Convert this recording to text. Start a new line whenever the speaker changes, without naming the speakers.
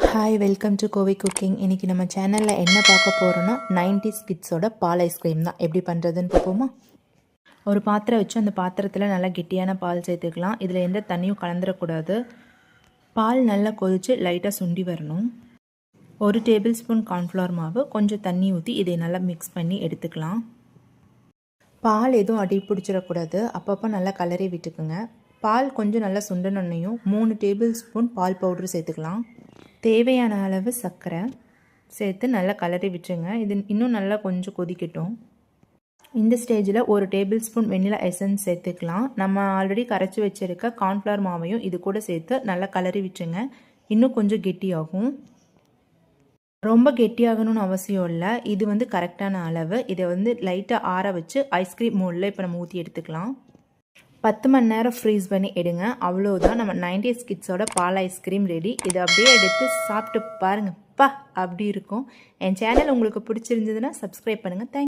Hi, welcome to Kovai cooking. இன்றைக்கி நம்ம சேனலில் என்ன பார்க்க போகிறோன்னா 90s கிட்ஸோட பால் ஐஸ்கிரீம் தான். எப்படி பண்ணுறதுன்னு பார்ப்போமா? ஒரு பாத்திரம் வச்சு அந்த பாத்திரத்தில் நல்லா கெட்டியான பால் சேர்த்துக்கலாம். இதில் எந்த தண்ணியும் கலந்துடக்கூடாது. பால் நல்லா கொதித்து லைட்டாக சுண்டி வரணும். 1 டேபிள் ஸ்பூன் கார்ன்ஃப்ளவர் மாவு, கொஞ்சம் தண்ணி ஊற்றி இதை நல்லா மிக்ஸ் பண்ணி எடுத்துக்கலாம். பால் எதுவும் அடி பிடிச்சிடக்கூடாது. அப்பப்போ நல்லா கலரி விட்டுக்குங்க. பால் கொஞ்சம் நல்லா சுண்டனோன்னையும் 3 டேபிள் ஸ்பூன் பால் பவுட்ரு சேர்த்துக்கலாம். தேவையான அளவு சர்க்கரை சேர்த்து நல்லா கலரி விட்டுருங்க. இது இன்னும் நல்லா கொஞ்சம் கொதிக்கட்டும். இந்த ஸ்டேஜில் 1 டேபிள் ஸ்பூன் வெண்ணிலா எசன்ஸ் சேர்த்துக்கலாம். நம்ம ஆல்ரெடி கரைச்சி வச்சுருக்க கார்ன்ஃப்ளவர் மாவையும் இது கூட சேர்த்து நல்லா கலரி விட்டுருங்க. இன்னும் கொஞ்சம் கெட்டியாகும். ரொம்ப கெட்டியாகணும்னு அவசியம் இல்லை. இது கரெக்டான அளவு. இதை லைட்டாக ஆற வச்சு ஐஸ்கிரீம் மோல்டில் இப்போ நம்ம ஊற்றி எடுத்துக்கலாம். 10 மணி நேரம் ஃப்ரீஸ் பண்ணி எடுங்க. அவ்வளோதான், நம்ம 90s கிட்ஸோட பால் ஐஸ்கிரீம் ரெடி. இதை அப்படியே எடுத்து சாப்பிட்டு பாருங்கப்பா, அப்படி இருக்கும். என் சேனல் உங்களுக்கு பிடிச்சிருந்ததுன்னா சப்ஸ்கிரைப் பண்ணுங்கள். தேங்க்யூ.